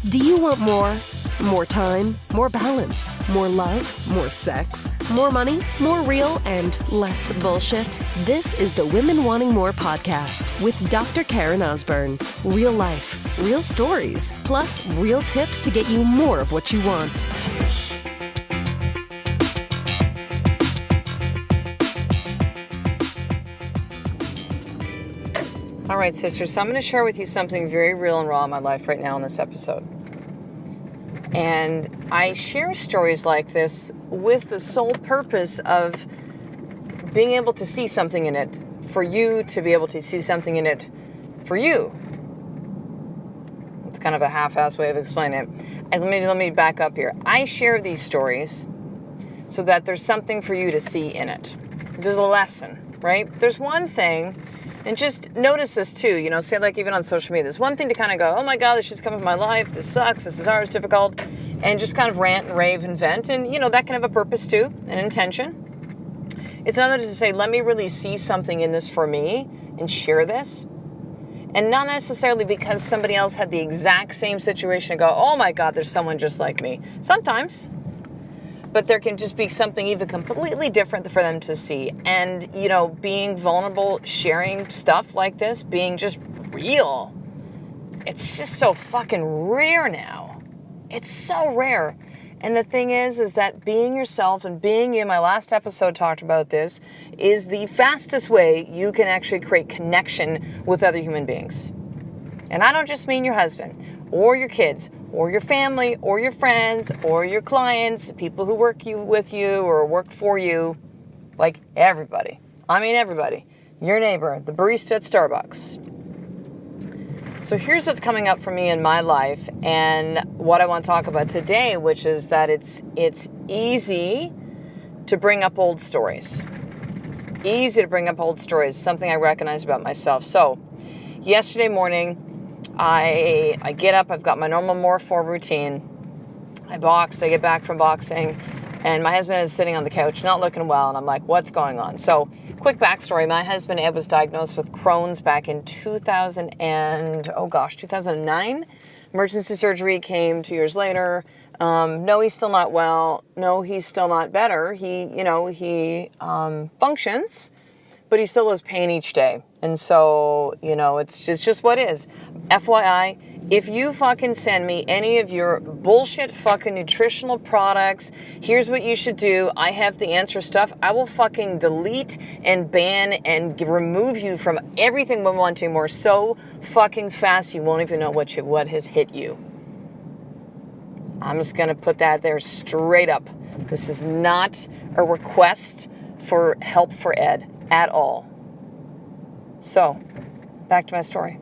Do you want more? More time, more balance, more love, more sex, more money, more real, and less bullshit? This is the Women Wanting More podcast with Dr. Karen Osborne. Real life, real stories, plus real tips to get you more of what you want. All right, sisters, so I'm going to share with you something very real and raw in my life right now in this episode. And I share stories like this with the sole purpose of being able to see something in it, for you to be able to see something in it for you. It's kind of a half-assed way of explaining it. And let me back up here. I share these stories so that there's something for you to see in it. There's a lesson, right? There's one thing, and just notice this too, say like even on social media, there's one thing to kind of go, oh my God, this shit's coming in my life, this sucks, this is hard, it's difficult, and just kind of rant and rave and vent, and that can have a purpose too, an intention. It's another to say, let me really see something in this for me and share this. And not necessarily because somebody else had the exact same situation and go, oh my God, there's someone just like me. Sometimes. But there can just be something even completely different for them to see. And, being vulnerable, sharing stuff like this, being just real, it's just so fucking rare now. It's so rare. And the thing is that being yourself and being you, my last episode talked about this, is the fastest way you can actually create connection with other human beings. And I don't just mean your husband, or your kids, or your family, or your friends, or your clients, people who work with you or work for you, like everybody. I mean everybody. Your neighbor, the barista at Starbucks. So here's what's coming up for me in my life and what I want to talk about today, which is that it's easy to bring up old stories. It's easy to bring up old stories, something I recognize about myself. So yesterday morning, I get up, I've got my normal more for routine. I boxed, I get back from boxing, and my husband is sitting on the couch, not looking well, and I'm like, what's going on? So, quick backstory, my husband Ed was diagnosed with Crohn's back in 2009. Emergency surgery came 2 years later. No, he's still not well. No, he's still not better. He functions, but he still has pain each day. And so, it's just what is. FYI, if you fucking send me any of your bullshit fucking nutritional products, here's what you should do, I have the answer stuff, I will fucking delete and ban and remove you from everything we want to more so fucking fast you won't even know what has hit you. I'm just going to put that there straight up. This is not a request for help for Ed at all. So, back to my story.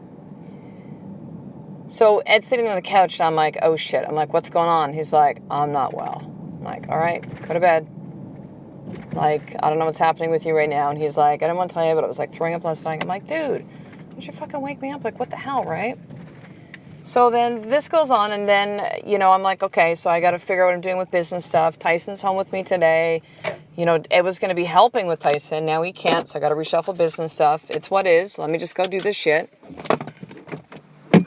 So Ed's sitting on the couch and I'm like, oh shit. I'm like, what's going on? He's like, I'm not well. I'm like, all right, go to bed. Like, I don't know what's happening with you right now. And he's like, I didn't want to tell you, but I was like throwing up last night. I'm like, dude, don't you fucking wake me up? Like, what the hell, right? So then this goes on and then, I'm like, okay, so I got to figure out what I'm doing with business stuff. Tyson's home with me today. Ed was going to be helping with Tyson. Now he can't, so I got to reshuffle business stuff. It's what is. Let me just go do this shit.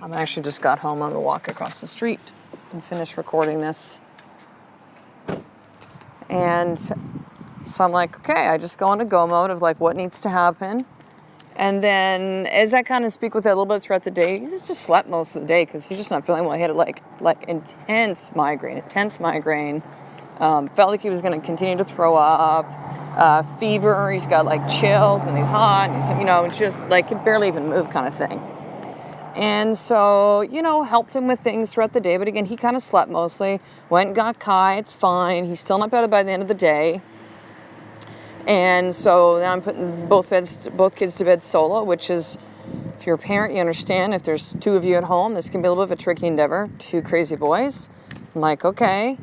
I actually just got home. I'm going to walk across the street and finish recording this. And so I'm like, okay, I just go into go mode of like what needs to happen. And then as I kind of speak with it a little bit throughout the day, he's just slept most of the day because he's just not feeling well. He had like intense migraine. Felt like he was going to continue to throw up, fever. He's got like chills and then he's hot. And he's, just like can barely even move kind of thing. And so, helped him with things throughout the day. But again, he kind of slept mostly. Went and got Kai. It's fine. He's still not better by the end of the day. And so now I'm putting both kids to bed solo, which is, if you're a parent, you understand. If there's two of you at home, this can be a little bit of a tricky endeavor. Two crazy boys. I'm like, okay.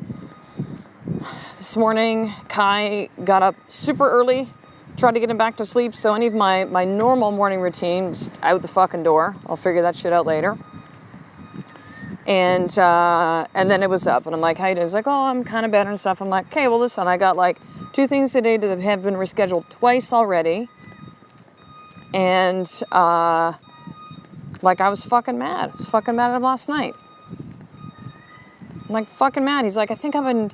This morning, Kai got up super early. Tried to get him back to sleep, so any of my normal morning routine was out the fucking door. I'll figure that shit out later. And then it was up, and I'm like, how you doing? He's like, oh, I'm kind of better and stuff. I'm like, okay, well, listen, I got like 2 things today that have been rescheduled twice already. And, I was fucking mad. I was fucking mad at him last night. I'm like, fucking mad. He's like, I've been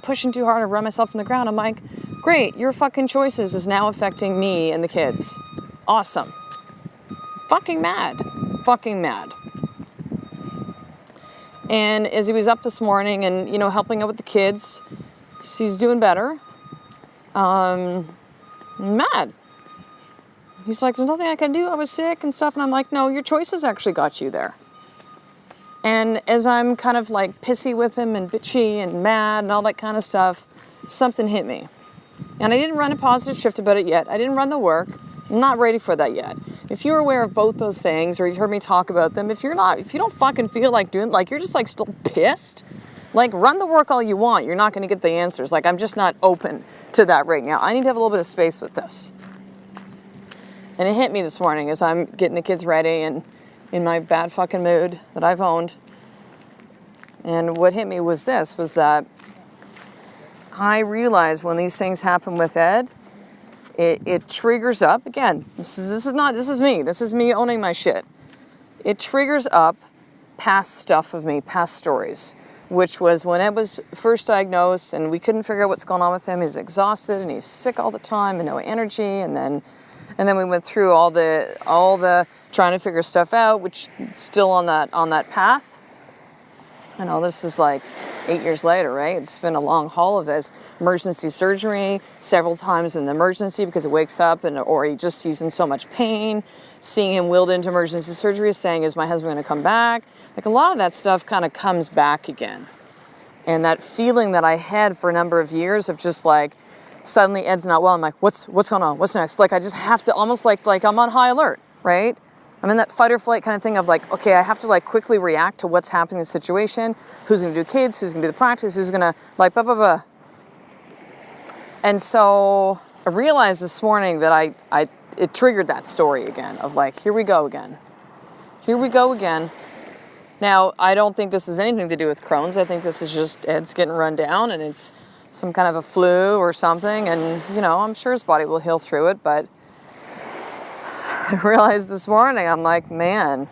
pushing too hard to run myself in the ground. I'm like, great, your fucking choices is now affecting me and the kids. Awesome. Fucking mad. And as he was up this morning and, helping out with the kids, 'cause he's doing better, mad. He's like, there's nothing I can do. I was sick and stuff. And I'm like, no, your choices actually got you there. And as I'm kind of like pissy with him and bitchy and mad and all that kind of stuff, something hit me. And I didn't run a positive shift about it yet. I didn't run the work. I'm not ready for that yet. If you're aware of both those things, or you've heard me talk about them, if you don't fucking feel like doing, like you're just like still pissed, like run the work all you want. You're not going to get the answers. Like I'm just not open to that right now. I need to have a little bit of space with this. And it hit me this morning as I'm getting the kids ready and in my bad fucking mood that I've owned. And what hit me was that I realize when these things happen with Ed, it triggers up, again, this is me owning my shit. It triggers up past stuff of me, past stories, which was when Ed was first diagnosed and we couldn't figure out what's going on with him. He's exhausted and he's sick all the time and no energy. And then we went through all the trying to figure stuff out, which still on that path. I know this is like 8 years later, right? It's been a long haul of this. Emergency surgery, several times in the emergency because he wakes up or he's in so much pain. Seeing him wheeled into emergency surgery, saying, is my husband going to come back? Like a lot of that stuff kind of comes back again. And that feeling that I had for a number of years of just like, suddenly Ed's not well. I'm like, what's going on? What's next? Like I just have to almost like I'm on high alert, right? I'm in that fight or flight kind of thing of like, okay, I have to like quickly react to what's happening in the situation. Who's going to do kids? Who's going to do the practice? Who's going to like blah, blah, blah. And so I realized this morning that it triggered that story again of like, here we go again. Now, I don't think this has anything to do with Crohn's. I think this is just Ed's getting run down and it's some kind of a flu or something. And, I'm sure his body will heal through it, but I realized this morning, I'm like, man,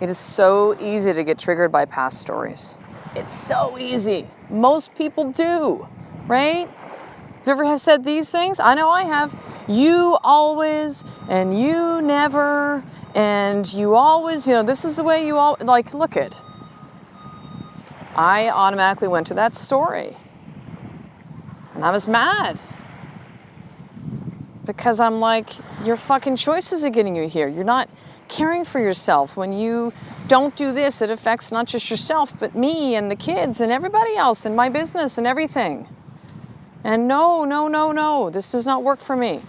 it is so easy to get triggered by past stories. It's so easy. Most people do, right? Have you ever said these things? I know I have. You always, and you never, and you always, this is the way you all, like, look it. I automatically went to that story. And I was mad. Because I'm like, your fucking choices are getting you here. You're not caring for yourself. When you don't do this, it affects not just yourself, but me and the kids and everybody else and my business and everything. And no, this does not work for me.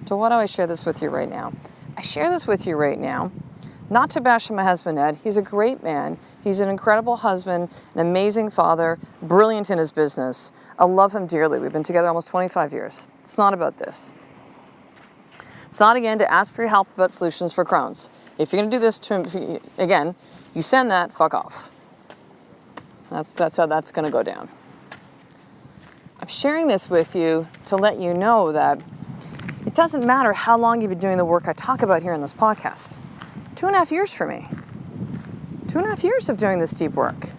So why do I share this with you right now? I share this with you right now not to bash my husband, Ed. He's a great man. He's an incredible husband, an amazing father, brilliant in his business. I love him dearly. We've been together almost 25 years. It's not about this. It's not, again, to ask for your help about solutions for Crohn's. If you're going to do this to him, again, you send that, fuck off. That's how that's going to go down. I'm sharing this with you to let you know that it doesn't matter how long you've been doing the work I talk about here in this podcast. 2.5 years for me. 2.5 years of doing this deep work.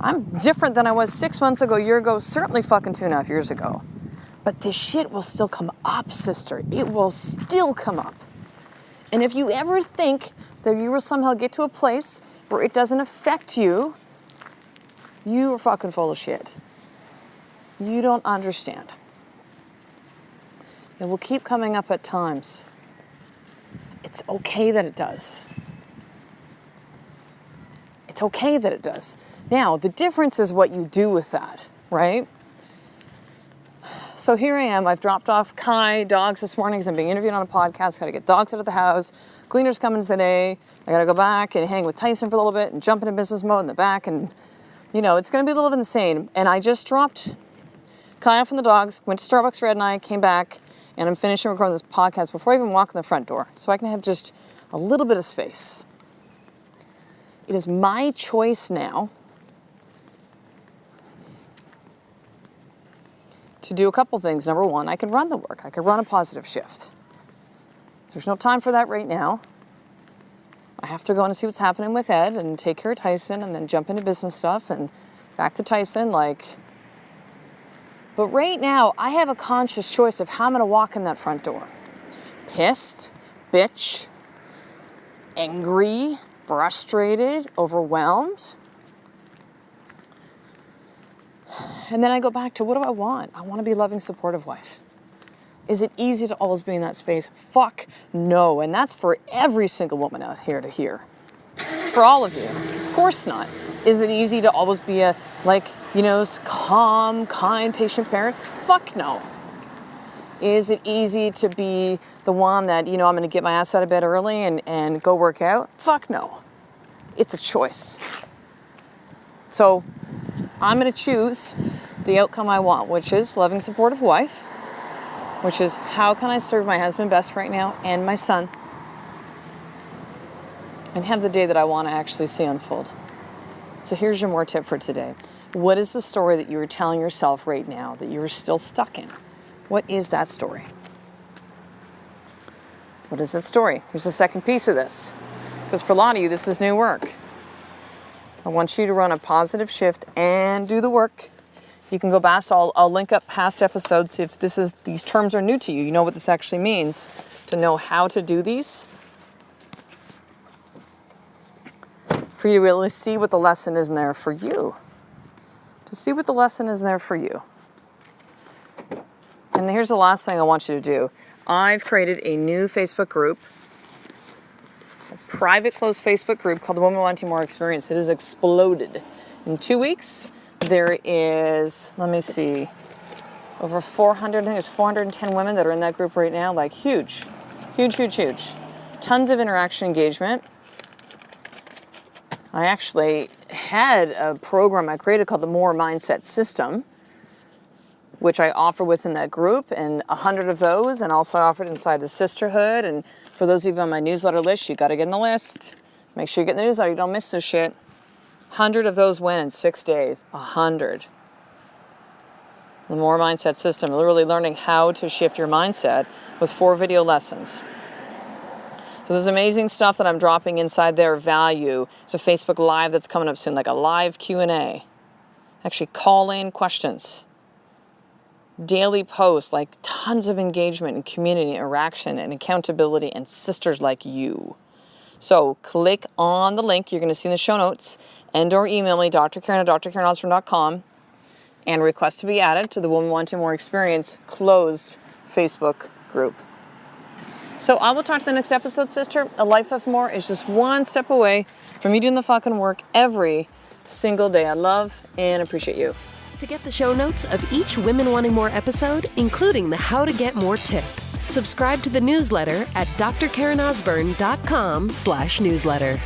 I'm different than I was 6 months ago, a year ago, certainly fucking 2.5 years ago. But this shit will still come up, sister. It will still come up. And if you ever think that you will somehow get to a place where it doesn't affect you, you are fucking full of shit. You don't understand. It will keep coming up at times. It's okay that it does. It's okay that it does. Now, the difference is what you do with that, right? So here I am. I've dropped off Kai, dogs this morning because I'm being interviewed on a podcast. Got to get dogs out of the house. Cleaner's coming today. I got to go back and hang with Tyson for a little bit and jump into business mode in the back. And, it's going to be a little bit insane. And I just dropped Kai off from the dogs, went to Starbucks for Ed and I, came back, and I'm finishing recording this podcast before I even walk in the front door, so I can have just a little bit of space. It is my choice now to do a couple things. Number one, I can run the work. I can run a positive shift. There's no time for that right now. I have to go and see what's happening with Ed and take care of Tyson and then jump into business stuff and back to Tyson. But right now, I have a conscious choice of how I'm going to walk in that front door. Pissed, bitch, angry, frustrated, overwhelmed. And then I go back to, what do I want? I want to be a loving, supportive wife. Is it easy to always be in that space? Fuck no. And that's for every single woman out here to hear. It's for all of you. Of course not. Is it easy to always be a, calm, kind, patient parent? Fuck no. Is it easy to be the one that, I'm going to get my ass out of bed early and go work out? Fuck no. It's a choice. So I'm going to choose the outcome I want, which is loving, supportive wife, which is how can I serve my husband best right now and my son, and have the day that I want to actually see unfold. So here's your more tip for today. What is the story that you are telling yourself right now that you are still stuck in? What is that story? What is that story? Here's the second piece of this. Because for a lot of you, this is new work. I want you to run a positive shift and do the work. You can go back. I'll link up past episodes if these terms are new to you. You know what this actually means to know how to do these. For you to really see what the lesson is in there for you. To see what the lesson is in there for you. And here's the last thing I want you to do. I've created a new Facebook group, a private, closed Facebook group called The Woman Wanting More Experience. It has exploded. In 2 weeks, there is, over 400, I think there's 410 women that are in that group right now. Huge. Tons of interaction, engagement. I actually had a program I created called the More Mindset System, which I offer within that group, and 100 of those, and also offered inside the sisterhood. And for those of you on my newsletter list, you got to get in the list. Make sure you get in the newsletter. You don't miss this shit. 100 of those went in 6 days. 100. The More Mindset System, literally learning how to shift your mindset with 4 video lessons. So there's amazing stuff that I'm dropping inside there, value. It's a Facebook Live that's coming up soon, like a live Q&A. Actually, call in questions. Daily posts, tons of engagement and community interaction and accountability and sisters like you. So click on the link you're going to see in the show notes and or email me, drkaren@drkarenosborne.com, and request to be added to the Woman Wanting More Experience closed Facebook group. So I will talk to the next episode, sister. A life of more is just one step away from you doing the fucking work every single day. I love and appreciate you. To get the show notes of each Women Wanting More episode, including the How to Get More tip, subscribe to the newsletter at drkarenosborne.com/newsletter.